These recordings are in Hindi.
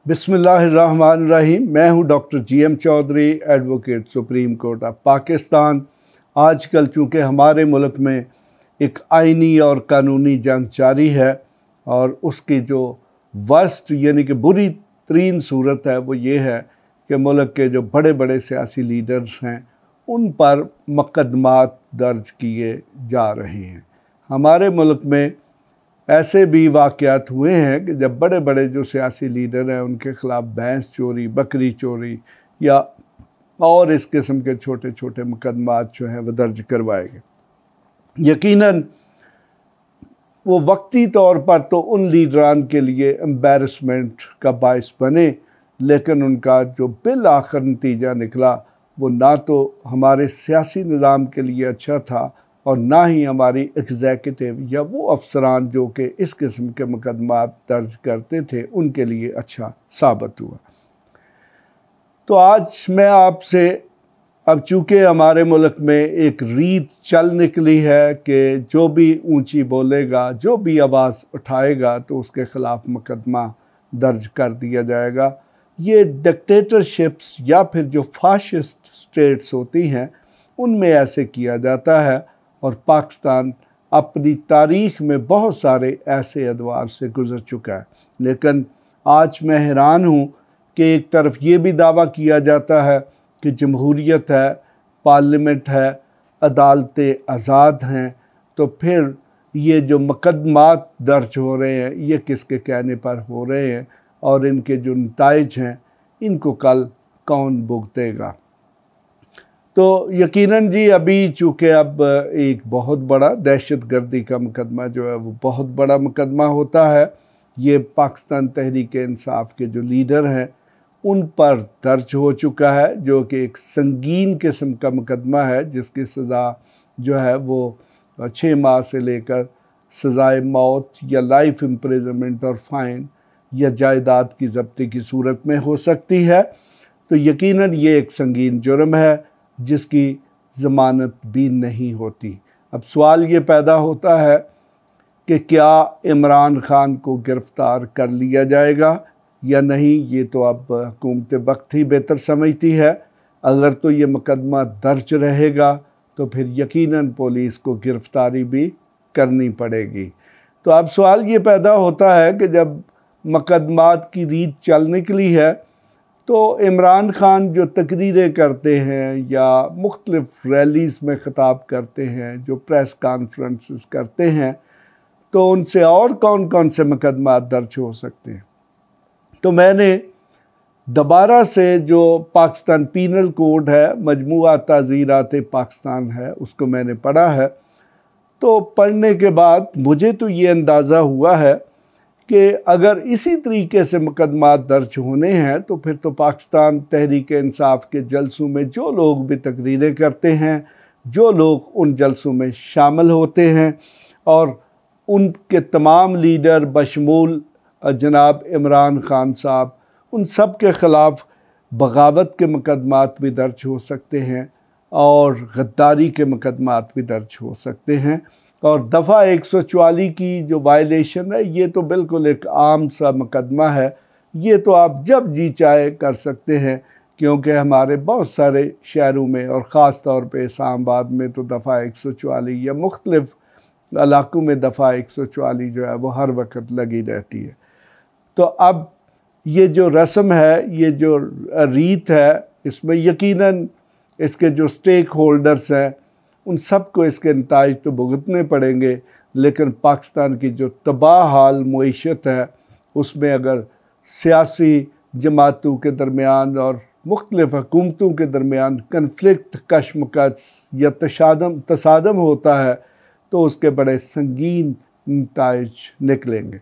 बिस्मिल्लाहिर्रहमानिर्रहीम। मैं हूं doctor GM Chaudhary, advocate Supreme Court of Pakistan. आजकल चूँकि हमारे मुल्क में एक आइनी और कानूनी जंग जारी है और उसकी जो वर्स्ट यानी कि बुरी तरीन सूरत है वो ये है कि मुल्क के जो बड़े बड़े सियासी लीडर्स हैं उन पर मुकदमात दर्ज किए जा रहे हैं। हमारे मुल्क में ऐसे भी वाक़यात हुए हैं कि जब बड़े बड़े जो सियासी लीडर हैं उनके ख़िलाफ़ भैंस चोरी, बकरी चोरी या और इस किस्म के छोटे छोटे मुकदमात जो हैं वो दर्ज करवाए गए। यकीनन वो वक्ती तौर पर तो उन लीडरान के लिए एम्बैरसमेंट का बाइस बने, लेकिन उनका जो बिल आखिर नतीजा निकला वो ना तो हमारे सियासी निज़ाम के लिए अच्छा था और ना ही हमारी एग्जीक्यूटिव या वो अफसरान जो कि इस किस्म के मुकदमात दर्ज करते थे उनके लिए अच्छा साबित हुआ। तो आज मैं आपसे, अब चूँकि हमारे मुल्क में एक रीत चल निकली है कि जो भी ऊंची बोलेगा, जो भी आवाज़ उठाएगा तो उसके ख़िलाफ़ मुकदमा दर्ज कर दिया जाएगा। ये डिक्टेटरशिप्स या फिर जो फाशिस्ट स्टेट्स होती हैं उनमें ऐसे किया जाता है और पाकिस्तान अपनी तारीख़ में बहुत सारे ऐसे अदवार से गुज़र चुका है। लेकिन आज मैं हैरान हूँ कि एक तरफ ये भी दावा किया जाता है कि जमहूरियत है, पार्लियामेंट है, अदालतें आज़ाद हैं, तो फिर ये जो मुकदमात दर्ज हो रहे हैं ये किसके कहने पर हो रहे हैं और इनके जो नताइज हैं इनको कल कौन भुगतेगा। तो यकीनन जी अभी चूँकि अब एक बहुत बड़ा दहशतगर्दी का मुकदमा जो है वो बहुत बड़ा मुकदमा होता है, ये पाकिस्तान तहरीक इंसाफ के जो लीडर हैं उन पर दर्ज हो चुका है, जो कि एक संगीन किस्म का मुकदमा है जिसकी सज़ा जो है वो 6 माह से लेकर सज़ाए मौत या लाइफ इम्प्रिजनमेंट और फ़ाइन या जायदाद की ज़ब्ती की सूरत में हो सकती है। तो यकीनन ये एक संगीन जुर्म है जिसकी ज़मानत भी नहीं होती। अब सवाल ये पैदा होता है कि क्या इमरान खान को गिरफ़्तार कर लिया जाएगा या नहीं, ये तो अब हुकूमत वक्त ही बेहतर समझती है। अगर तो ये मुकदमा दर्ज रहेगा तो फिर यकीनन पुलिस को गिरफ़्तारी भी करनी पड़ेगी। तो अब सवाल ये पैदा होता है कि जब मुकदमात की रीत चल निकली है तो इमरान खान जो तकरीरें करते हैं या मुख्तलिफ रैलीज़ में ख़िताब करते हैं, जो प्रेस कॉन्फ्रेंसेस करते हैं, तो उनसे और कौन कौन से मुकदमात दर्ज हो सकते हैं। तो मैंने दोबारा से जो पाकिस्तान पीनल कोड है, मजमूआ ताज़ीरात पाकिस्तान है, उसको मैंने पढ़ा है। तो पढ़ने के बाद मुझे तो ये अंदाज़ा हुआ है कि अगर इसी तरीके से मुकदमात दर्ज होने हैं तो फिर तो पाकिस्तान तहरीक इंसाफ के जलसों में जो लोग भी तकरीरें करते हैं, जो लोग उन जलसों में शामिल होते हैं और उनके तमाम लीडर बशमूल जनाब इमरान खान साहब, उन सब के ख़िलाफ़ बगावत के मुकदमात भी दर्ज हो सकते हैं और गद्दारी के मुकदमात भी दर्ज हो सकते हैं। और दफ़ा 144 की जो वायलेशन है ये तो बिल्कुल एक आम सा मुकदमा है, ये तो आप जब जी चाहे कर सकते हैं, क्योंकि हमारे बहुत सारे शहरों में और ख़ास तौर पे इस्लामाबाद में तो दफ़ा 144 या मुख्तलिफ़ इलाक़ों में दफ़ा 144 जो है वो हर वक्त लगी रहती है। तो अब ये जो रस्म है, ये जो रीत है, इसमें यकीनन इसके जो स्टेक होल्डर्स हैं उन सब को इसके नताइज तो भुगतने पड़ेंगे, लेकिन पाकिस्तान की जो तबाह हाल मईशत है उसमें अगर सियासी जमातों के दरमियान और मुख्तलिफ़ हुकूमतों के दरमियान कन्फ्लिक्ट, कशमकश या तसादम होता है तो उसके बड़े संगीन नताइज निकलेंगे।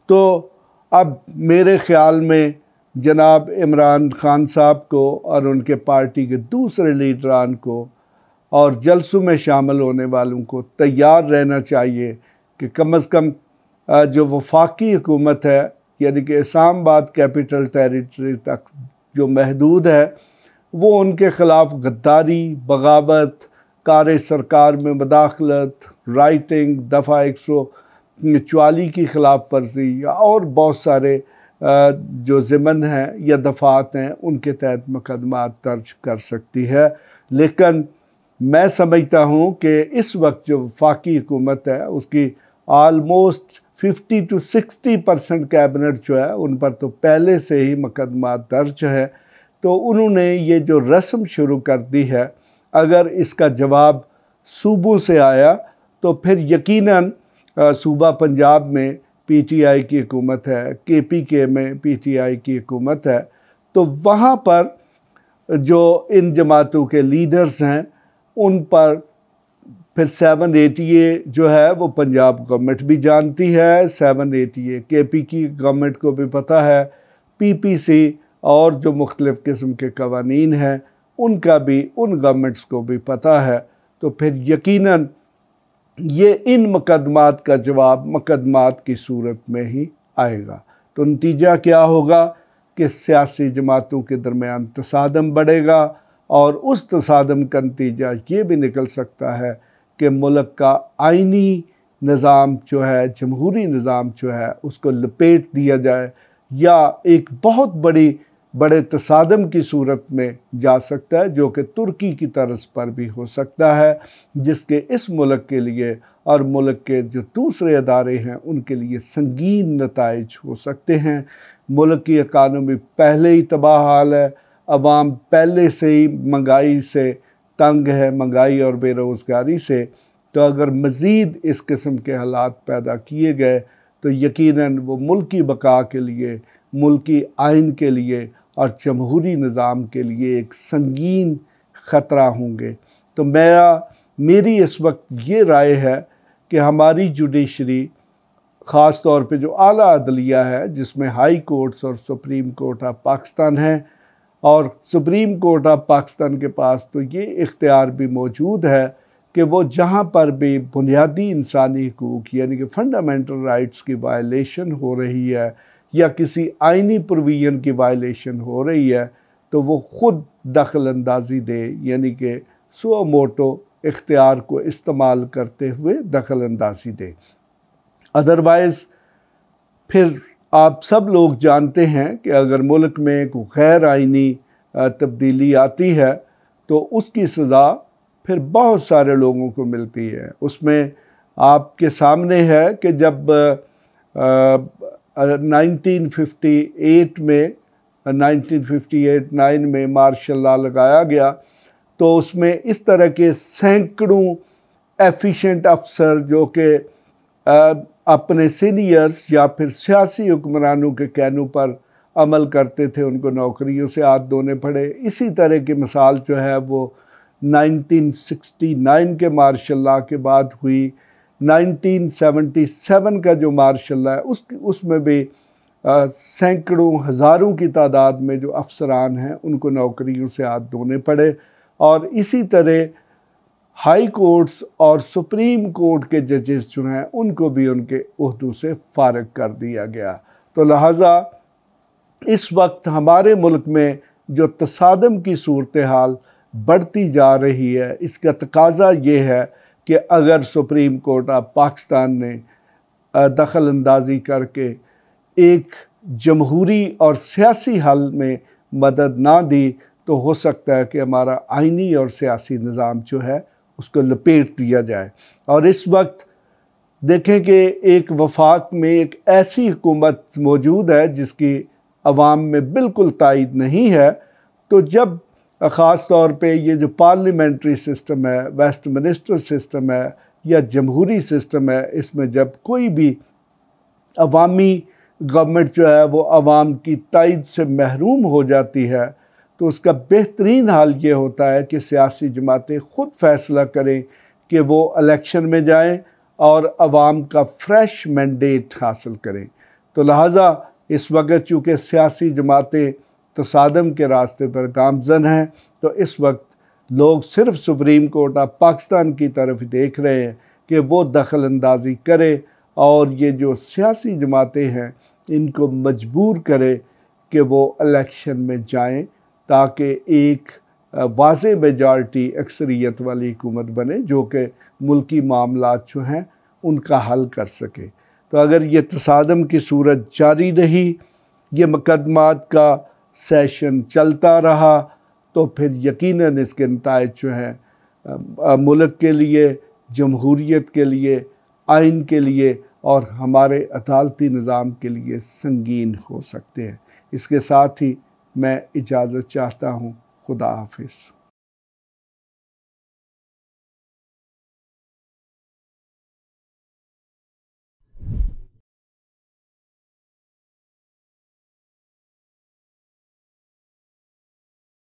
तो अब मेरे ख़्याल में जनाब इमरान खान साहब को और उनके पार्टी के दूसरे लीडरान को और जलसों में शामिल होने वालों को तैयार रहना चाहिए कि कम अज़ कम जो वफाकी हुकूमत है यानी कि इस्लामाबाद कैपिटल टेरिटरी तक जो महदूद है वो उनके ख़िलाफ़ गद्दारी, बगावत, कार सरकार में मदाखलत, राइटिंग, दफ़ा 144 की ख़िलाफ़ वर्जी या और बहुत सारे जो ज़िमन हैं या दफ़ात हैं उनके तहत मुकदमात दर्ज कर सकती है। लेकिन मैं समझता हूँ कि इस वक्त जो वफाकी हुकूमत है उसकी आलमोस्ट 50 to 60% कैबिनेट जो है उन पर तो पहले से ही मुकदमात दर्ज है। तो उन्होंने ये जो रस्म शुरू कर दी है, अगर इसका जवाब सूबों से आया तो फिर यकीनन सूबा पंजाब में पीटीआई की हुकूमत है, केपीके में पीटीआई की हुकूमत है, तो वहाँ पर जो इन जमातों के लीडर्स हैं उन पर फिर 780A जो है वो पंजाब गवर्नमेंट भी जानती है, 780A केपी की गवर्नमेंट को भी पता है, पीपीसी और जो मुख्तलिफ़ किस्म के कवानीन हैं उनका भी उन गवर्नमेंट्स को भी पता है। तो फिर यकीनन ये इन मुकदमात का जवाब मुकदमात की सूरत में ही आएगा। तो नतीजा क्या होगा कि सियासी जमातों के दरमियान तसादम बढ़ेगा और उस तसादम का नतीजा ये भी निकल सकता है कि मुल्क का आइनी निज़ाम जो है, जमहूरी निज़ाम जो है, उसको लपेट दिया जाए या एक बहुत बड़े तसादम की सूरत में जा सकता है, जो कि तुर्की की तर्ज पर भी हो सकता है, जिसके इस मुल्क के लिए और मुल्क के जो दूसरे अदारे हैं उनके लिए संगीन नताइज हो सकते हैं। मुल्क की इकानमी पहले ही तबाह हाल है, अवाम पहले से ही महंगाई से तंग है, महंगाई और बेरोज़गारी से। तो अगर मज़ीद इस किस्म के हालात पैदा किए गए तो यकीनन वो मुल्की बका के लिए, मुल्की आइन के लिए और जमहूरी निज़ाम के लिए एक संगीन ख़तरा होंगे। तो मेरी इस वक्त ये राय है कि हमारी जुडिशरी ख़ास तौर पे जो आला अदलिया है, जिसमें हाई कोर्ट्स और सुप्रीम कोर्ट ऑफ पाकिस्तान है, और सुप्रीम कोर्ट ऑफ पाकिस्तान के पास तो ये इख्तियार भी मौजूद है कि वो जहाँ पर भी बुनियादी इंसानी हकूक़ यानी कि फंडामेंटल राइट्स की वायलेशन हो रही है या किसी आइनी प्रोविज़न की वायलेशन हो रही है तो वो ख़ुद दखल अंदाज़ी दे, यानी कि सुओ मोटो इख्तियार को इस्तेमाल करते हुए दखल अंदाज़ी दे। अदरवाइज़ फिर आप सब लोग जानते हैं कि अगर मुल्क में कोई गैर आइनी तब्दीली आती है तो उसकी सज़ा फिर बहुत सारे लोगों को मिलती है। उसमें आपके सामने है कि जब 1958 में 1958-9 में मार्शल लॉ लगाया गया तो उसमें इस तरह के सैकड़ों एफिशिएंट अफसर जो कि अपने सीनियर्स या फिर सियासी हुक्मरानों के कहनों पर अमल करते थे, उनको नौकरियों से हाथ धोने पड़े। इसी तरह की मिसाल जो है वो 1969 के मार्शल लॉ के बाद हुई। 1977 का जो मार्शल लॉ है उसमें भी सैकड़ों हज़ारों की तादाद में जो अफसरान हैं उनको नौकरियों से हाथ धोने पड़े। और इसी तरह हाई कोर्ट्स और सुप्रीम कोर्ट के जजेस जो हैं उनको भी उनके ओहदों से फारग कर दिया गया। तो लिहाजा इस वक्त हमारे मुल्क में जो तसादम की सूरत हाल बढ़ती जा रही है, इसका तकाज़ा ये है कि अगर सुप्रीम कोर्ट ऑफ पाकिस्तान ने दखल अंदाज़ी करके एक जमहूरी और सियासी हल में मदद ना दी तो हो सकता है कि हमारा आइनी और सियासी निज़ाम जो है उसको लपेट दिया जाए। और इस वक्त देखें कि एक वफाक में एक ऐसी हुकूमत मौजूद है जिसकी अवाम में बिल्कुल तायद नहीं है। तो जब ख़ास तौर पे ये जो पार्लियामेंट्री सिस्टम है, वेस्टमिनिस्टर सिस्टम है या जमहूरी सिस्टम है, इसमें जब कोई भी अवामी गवर्नमेंट जो है वो अवाम की तायद से महरूम हो जाती है तो उसका बेहतरीन हाल ये होता है कि सियासी जमातें ख़ुद फ़ैसला करें कि वो इलेक्शन में जाएं और अवाम का फ्रेश मैंडेट हासिल करें। तो लिहाजा इस वक्त चूँकि सियासी जमातें तसादम के रास्ते पर गामज़न हैं तो इस वक्त लोग सिर्फ़ सुप्रीम कोर्ट ऑफ पाकिस्तान की तरफ देख रहे हैं कि वो दखल अंदाज़ी करे और ये जो सियासी जमातें हैं इनको मजबूर करे कि वो इलेक्शन में जाएं ताकि एक वाज़े मेजॉरिटी अक्सरियत वाली हुकूमत बने जो कि मुल्की मामलात जो हैं उनका हल कर सके। तो अगर ये तसादम की सूरत जारी रही ये मुकदमात का सेशन चलता रहा तो फिर यकीनन इसके नताइज जो हैं मुल्क के लिए, जमहूरियत के लिए, आइन के लिए और हमारे अदालती निज़ाम के लिए संगीन हो सकते हैं। इसके साथ ही मैं इजाज़त चाहता हूँ। खुदा हाफिज़।